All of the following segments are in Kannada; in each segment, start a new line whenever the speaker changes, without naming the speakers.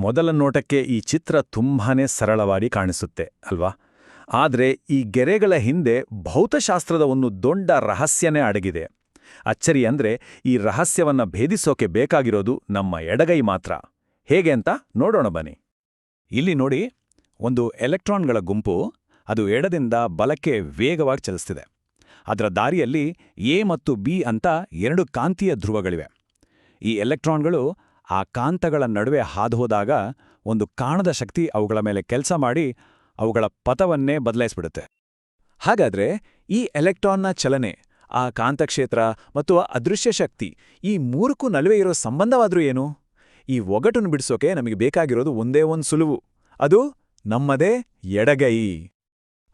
ಮೊದಲ ನೋಟಕ್ಕೆ ಈ ಚಿತ್ರ ತುಂಬಾನೇ ಸರಳವಾಗಿ ಕಾಣಿಸುತ್ತೆ ಅಲ್ವಾ? ಆದರೆ ಈ ಗೆರೆಗಳ ಹಿಂದೆ ಭೌತಶಾಸ್ತ್ರದ ಒಂದು ದೊಡ್ಡ ರಹಸ್ಯನೇ ಅಡಗಿದೆ. ಅಚ್ಚರಿ ಅಂದ್ರೆ ಈ ರಹಸ್ಯವನ್ನ ಭೇದಿಸೋಕೆ ಬೇಕಾಗಿರೋದು ನಮ್ಮ ಎಡಗೈ ಮಾತ್ರ. ಹೇಗೆ ಅಂತ ನೋಡೋಣ ಬನ್ನಿ.
ಇಲ್ಲಿ ನೋಡಿ, ಒಂದು ಎಲೆಕ್ಟ್ರಾನ್ಗಳ ಗುಂಪು ಅದು ಎಡದಿಂದ ಬಲಕ್ಕೆ ವೇಗವಾಗಿ ಚಲಿಸ್ತಿದೆ. ಅದರ ದಾರಿಯಲ್ಲಿ ಎ ಮತ್ತು ಬಿ ಅಂತ 2 ಕಾಂತೀಯ ಧ್ರುವಗಳಿವೆ. ಈ ಎಲೆಕ್ಟ್ರಾನ್ಗಳು ಆ ಕಾಂತಗಳ ನಡುವೆ ಹಾದುಹೋದಾಗ ಒಂದು ಕಾಣದ ಶಕ್ತಿ ಅವುಗಳ ಮೇಲೆ ಕೆಲಸ ಮಾಡಿ ಅವುಗಳ ಪಥವನ್ನೇ ಬದಲಾಯಿಸ್ಬಿಡುತ್ತೆ. ಹಾಗಾದ್ರೆ ಈ ಎಲೆಕ್ಟ್ರಾನ್ನ ಚಲನೆ, ಆ ಕಾಂತಕ್ಷೇತ್ರ ಮತ್ತು ಅದೃಶ್ಯ ಶಕ್ತಿ, ಈ ಮೂರಕ್ಕೂ ನಡುವೆ ಇರೋ ಸಂಬಂಧವಾದ್ರೂ ಏನು? ಈ ಒಗಟನ್ನು ಬಿಡಿಸೋಕೆ ನಮಗೆ ಬೇಕಾಗಿರೋದು ಒಂದೇ ಒಂದು ಸುಳುವು. ಅದು ನಮ್ಮದೇ ಎಡಗೈ.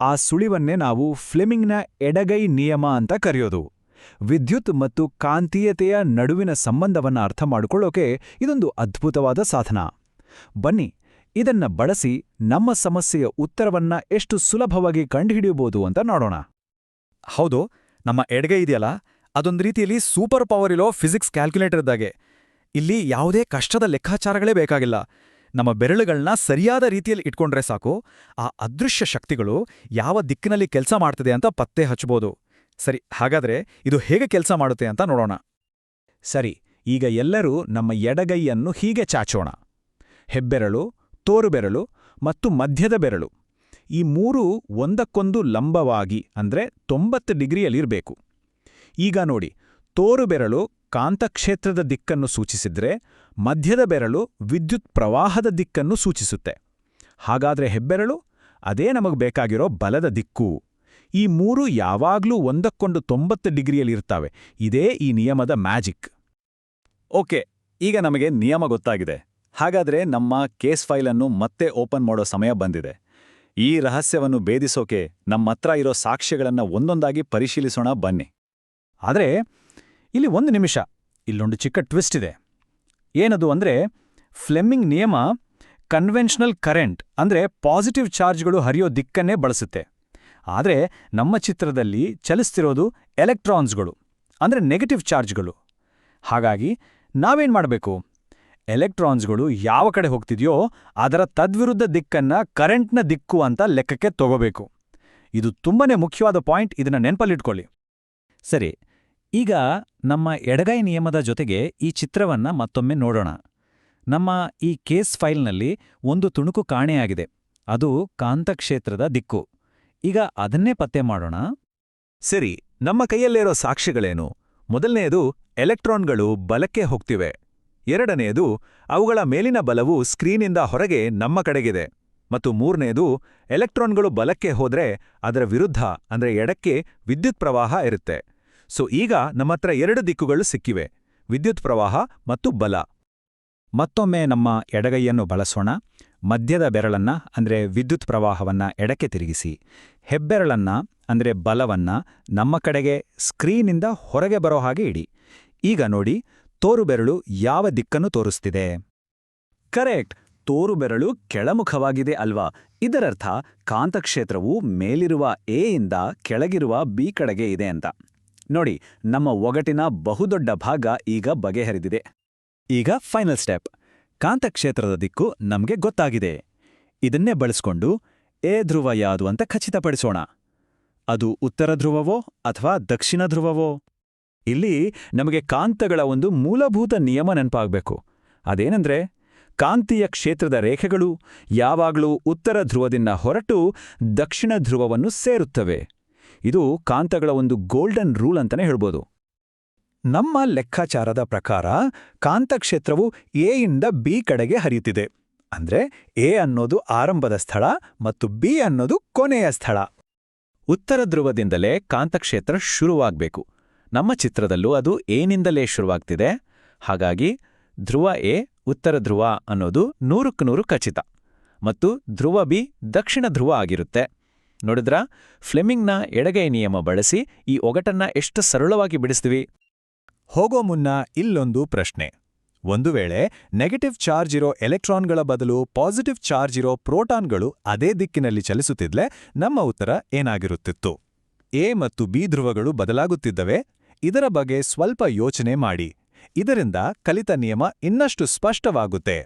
ಆ ಸುಳಿವನ್ನೇ ನಾವು ಫ್ಲೆಮಿಂಗ್ನ ಎಡಗೈ ನಿಯಮ ಅಂತ ಕರೆಯೋದು. ವಿದ್ಯುತ್ ಮತ್ತು ಕಾಂತೀಯತೆಯ ನಡುವಿನ ಸಂಬಂಧವನ್ನ ಅರ್ಥ ಮಾಡಿಕೊಳ್ಳೋಕೆ ಇದೊಂದು ಅದ್ಭುತವಾದ ಸಾಧನ. ಬನ್ನಿ, ಇದನ್ನ ಬಳಸಿ ನಮ್ಮ ಸಮಸ್ಯೆಯ ಉತ್ತರವನ್ನ ಎಷ್ಟು ಸುಲಭವಾಗಿ ಕಂಡುಹಿಡಿಯಬಹುದು ಅಂತ ನೋಡೋಣ.
ಹೌದು, ನಮ್ಮ ಎಡಗೈ ಇದೆಯಲ್ಲ, ಅದೊಂದು ರೀತಿಯಲ್ಲಿ ಸೂಪರ್ ಪವರ್ ಇರೋ ಫಿಸಿಕ್ಸ್ ಕ್ಯಾಲ್ಕುಲೇಟರ್ ಇದ್ದಾಗೆ. ಇಲ್ಲಿ ಯಾವುದೇ ಕಷ್ಟದ ಲೆಕ್ಕಾಚಾರಗಳೇ ಬೇಕಾಗಿಲ್ಲ. ನಮ್ಮ ಬೆರಳುಗಳನ್ನ ಸರಿಯಾದ ರೀತಿಯಲ್ಲಿ ಇಟ್ಕೊಂಡ್ರೆ ಸಾಕು, ಆ ಅದೃಶ್ಯ ಶಕ್ತಿಗಳು ಯಾವ ದಿಕ್ಕಿನಲ್ಲಿ ಕೆಲಸ ಮಾಡ್ತಿದೆ ಅಂತ ಪತ್ತೆ ಹಚ್ಚಬಹುದು. ಸರಿ, ಹಾಗಾದ್ರೆ ಇದು ಹೇಗೆ ಕೆಲಸ ಮಾಡುತ್ತೆ ಅಂತ ನೋಡೋಣ.
ಸರಿ, ಈಗ ಎಲ್ಲರೂ ನಮ್ಮ ಎಡಗೈಯನ್ನು ಹೀಗೆ ಚಾಚೋಣ. ಹೆಬ್ಬೆರಳು, ತೋರುಬೆರಳು ಮತ್ತು ಮಧ್ಯದ ಬೆರಳು, ಈ ಮೂರೂ ಒಂದಕ್ಕೊಂದು ಲಂಬವಾಗಿ ಅಂದ್ರೆ 90 ಡಿಗ್ರಿಯಲ್ಲಿರಬೇಕು. ಈಗ ನೋಡಿ, ತೋರುಬೆರಳು ಕಾಂತಕ್ಷೇತ್ರದ ದಿಕ್ಕನ್ನು ಸೂಚಿಸಿದ್ರೆ ಮಧ್ಯದ ಬೆರಳು ವಿದ್ಯುತ್ ಪ್ರವಾಹದ ದಿಕ್ಕನ್ನು ಸೂಚಿಸುತ್ತೆ. ಹಾಗಾದ್ರೆ ಹೆಬ್ಬೆರಳು ಅದೇ ನಮಗೆ ಬೇಕಾಗಿರೋ ಬಲದ ದಿಕ್ಕು. ಈ ಮೂರೂ ಯಾವಾಗ್ಲೂ ಒಂದಕ್ಕೊಂದು 90 ಡಿಗ್ರಿಯಲ್ಲಿರ್ತಾವೆ. ಇದೇ ಈ ನಿಯಮದ ಮ್ಯಾಜಿಕ್.
ಓಕೆ, ಈಗ ನಮಗೆ ನಿಯಮ ಗೊತ್ತಾಗಿದೆ. ಹಾಗಾದ್ರೆ ನಮ್ಮ ಕೇಸ್ ಫೈಲನ್ನು ಮತ್ತೆ ಓಪನ್ ಮಾಡೋ ಸಮಯ ಬಂದಿದೆ. ಈ ರಹಸ್ಯವನ್ನು ಭೇದಿಸೋಕೆ ನಮ್ಮತ್ರ ಇರೋ ಸಾಕ್ಷ್ಯಗಳನ್ನ ಒಂದೊಂದಾಗಿ ಪರಿಶೀಲಿಸೋಣ ಬನ್ನಿ.
ಆದರೆ ಇಲ್ಲಿ ಒಂದು ನಿಮಿಷ, ಇಲ್ಲೊಂದು ಚಿಕ್ಕ ಟ್ವಿಸ್ಟ್ ಇದೆ. ಏನದು ಅಂದ್ರೆ, ಫ್ಲೆಮಿಂಗ್ ನಿಯಮ ಕನ್ವೆನ್ಷನಲ್ ಕರೆಂಟ್ ಅಂದ್ರೆ ಪಾಸಿಟಿವ್ ಚಾರ್ಜ್ಗಳು ಹರಿಯೋ ದಿಕ್ಕನ್ನೇ ಬಳಸುತ್ತೆ. ಆದರೆ ನಮ್ಮ ಚಿತ್ರದಲ್ಲಿ ಚಲಿಸ್ತಿರೋದು ಎಲೆಕ್ಟ್ರಾನ್ಸ್ಗಳು ಅಂದ್ರೆ ನೆಗೆಟಿವ್ ಚಾರ್ಜ್ಗಳು. ಹಾಗಾಗಿ ನಾವೇನ್ ಮಾಡಬೇಕು? ಎಲೆಕ್ಟ್ರಾನ್ಸ್ಗಳು ಯಾವ ಕಡೆ ಹೋಗ್ತಿದೆಯೋ ಅದರ ತದ್ವಿರುದ್ಧ ದಿಕ್ಕನ್ನ ಕರೆಂಟ್ನ ದಿಕ್ಕು ಅಂತ ಲೆಕ್ಕಕ್ಕೆ ತಗೋಬೇಕು. ಇದು ತುಂಬಾನೇ ಮುಖ್ಯವಾದ ಪಾಯಿಂಟ್, ಇದನ್ನ ನೆನಪಲ್ಲಿಟ್ಕೊಳ್ಳಿ.
ಸರಿ, ಈಗ ನಮ್ಮ ಎಡಗೈ ನಿಯಮದ ಜೊತೆಗೆ ಈ ಚಿತ್ರವನ್ನ ಮತ್ತೊಮ್ಮೆ ನೋಡೋಣ. ನಮ್ಮ ಈ ಕೇಸ್ ಫೈಲ್ನಲ್ಲಿ ಒಂದು ತುಣುಕು ಕಾಣೆಯಾಗಿದೆ. ಅದು ಕಾಂತಕ್ಷೇತ್ರದ ದಿಕ್ಕು. ಈಗ ಅದನ್ನೇ ಪತ್ತೆ ಮಾಡೋಣ.
ಸರಿ, ನಮ್ಮ ಕೈಯಲ್ಲಿರೋ ಸಾಕ್ಷ್ಯಗಳೇನು? ಮೊದಲನೆಯದು, ಎಲೆಕ್ಟ್ರಾನ್ಗಳು ಬಲಕ್ಕೆ ಹೋಗ್ತಿವೆ. ಎರಡನೆಯದು, ಅವುಗಳ ಮೇಲಿನ ಬಲವು ಸ್ಕ್ರೀನಿಂದ ಹೊರಗೆ ನಮ್ಮ ಕಡೆಗಿದೆ. ಮತ್ತು ಮೂರನೆಯದು, ಎಲೆಕ್ಟ್ರಾನ್ಗಳು ಬಲಕ್ಕೆ ಹೋದ್ರೆ ಅದರ ವಿರುದ್ಧ ಅಂದ್ರೆ ಎಡಕ್ಕೆ ವಿದ್ಯುತ್ ಪ್ರವಾಹ ಇರುತ್ತೆ. ಸೊ ಈಗ ನಮ್ಮತ್ರ 2 ದಿಕ್ಕುಗಳು ಸಿಕ್ಕಿವೆ, ವಿದ್ಯುತ್ ಪ್ರವಾಹ ಮತ್ತು ಬಲ.
ಮತ್ತೊಮ್ಮೆ ನಮ್ಮ ಎಡಗೈಯನ್ನು ಬಳಸೋಣ. ಮಧ್ಯದ ಬೆರಳನ್ನ ಅಂದ್ರೆ ವಿದ್ಯುತ್ ಪ್ರವಾಹವನ್ನ ಎಡಕ್ಕೆ ತಿರುಗಿಸಿ, ಹೆಬ್ಬೆರಳನ್ನ ಅಂದ್ರೆ ಬಲವನ್ನ ನಮ್ಮ ಕಡೆಗೆ ಸ್ಕ್ರೀನಿಂದ ಹೊರಗೆ ಬರೋ ಹಾಗೆ ಇಡಿ. ಈಗ ನೋಡಿ, ತೋರುಬೆರಳು ಯಾವ ದಿಕ್ಕನ್ನು ತೋರಿಸ್ತಿದೆ?
ಕರೆಕ್ಟ್, ತೋರುಬೆರಳು ಕೆಳಮುಖವಾಗಿದೆ ಅಲ್ವಾ? ಇದರರ್ಥ ಕಾಂತಕ್ಷೇತ್ರವು ಮೇಲಿರುವ ಎ ಇಂದ ಕೆಳಗಿರುವ ಬಿ ಕಡೆಗೆ ಇದೆ ಅಂತ. ನೋಡಿ, ನಮ್ಮ ಒಗಟಿನ ಬಹುದೊಡ್ಡ ಭಾಗ ಈಗ ಬಗೆಹರಿದಿದೆ.
ಈಗ ಫೈನಲ್ ಸ್ಟೆಪ್, ಕಾಂತಕ್ಷೇತ್ರದ ದಿಕ್ಕು ನಮ್ಗೆ ಗೊತ್ತಾಗಿದೆ. ಇದನ್ನೇ ಬಳಸ್ಕೊಂಡು ಎ ಧ್ರುವ ಯಾವುದು ಅಂತ ಖಚಿತಪಡಿಸೋಣ. ಅದು ಉತ್ತರ ಧ್ರುವವೋ ಅಥವಾ ದಕ್ಷಿಣ ಧ್ರುವವೋ?
ಇಲ್ಲಿ ನಮಗೆ ಕಾಂತಗಳ ಒಂದು ಮೂಲಭೂತ ನಿಯಮ ನೆನಪಾಗಬೇಕು. ಅದೇನೆಂದ್ರೆ, ಕಾಂತೀಯ ಕ್ಷೇತ್ರದ ರೇಖೆಗಳು ಯಾವಾಗಲೂ ಉತ್ತರ ಧ್ರುವದಿಂದ ಹೊರಟು ದಕ್ಷಿಣ ಧ್ರುವವನ್ನು ಸೇರುತ್ತವೆ. ಇದು ಕಾಂತಗಳ ಒಂದು ಗೋಲ್ಡನ್ ರೂಲ್ ಅಂತಾನೆ ಹೇಳ್ಬೋದು.
ನಮ್ಮ ಲೆಕ್ಕಾಚಾರದ ಪ್ರಕಾರ ಕಾಂತಕ್ಷೇತ್ರವು ಎ ಇಂದ ಬಿ ಕಡೆಗೆ ಹರಿಯುತ್ತಿದೆ. ಅಂದ್ರೆ ಎ ಅನ್ನೋದು ಆರಂಭದ ಸ್ಥಳ ಮತ್ತು ಬಿ ಅನ್ನೋದು ಕೊನೆಯ ಸ್ಥಳ.
ಉತ್ತರ ಧ್ರುವದಿಂದಲೇ ಕಾಂತಕ್ಷೇತ್ರ ಶುರುವಾಗಬೇಕು. ನಮ್ಮ ಚಿತ್ರದಲ್ಲೂ ಅದು ಎನಿಂದಲೇ ಶುರುವಾಗ್ತಿದೆ. ಹಾಗಾಗಿ ಧ್ರುವ ಎ ಉತ್ತರ ಧ್ರುವ ಅನ್ನೋದು 100ಕ್ಕೆ 100 ಖಚಿತ. ಮತ್ತು ಧ್ರುವ ಬಿ ದಕ್ಷಿಣ ಧ್ರುವ ಆಗಿರುತ್ತೆ. ನೋಡಿದ್ರಾ, ಫ್ಲೆಮಿಂಗ್ನ ಎಡಗೈ ನಿಯಮ ಬಳಸಿ ಈ ಒಗಟನ್ನ ಎಷ್ಟು ಸರಳವಾಗಿ ಬಿಡಿಸ್ತೀವಿ.
ಹೋಗೋ ಮುನ್ನ ಇಲ್ಲೊಂದು ಪ್ರಶ್ನೆ. ಒಂದು ವೇಳೆ ನೆಗೆಟಿವ್ ಚಾರ್ಜ್ ಇರೋ ಎಲೆಕ್ಟ್ರಾನ್ಗಳ ಬದಲು ಪಾಸಿಟಿವ್ ಚಾರ್ಜ್ ಇರೋ ಪ್ರೋಟಾನ್ಗಳು ಅದೇ ದಿಕ್ಕಿನಲ್ಲಿ ಚಲಿಸುತ್ತಿದ್ಲೆ ನಮ್ಮ ಉತ್ತರ ಏನಾಗಿರುತ್ತಿತ್ತು? ಎ ಮತ್ತು ಬಿ ಧ್ರುವಗಳು ಬದಲಾಗುತ್ತಿದ್ದವೆ. ಇದರ ಬಗ್ಗೆ ಸ್ವಲ್ಪ ಯೋಚನೆ ಮಾಡಿ. ಇದರಿಂದ ಕಲಿತ ನಿಯಮ ಇನ್ನಷ್ಟು ಸ್ಪಷ್ಟವಾಗುತ್ತೆ.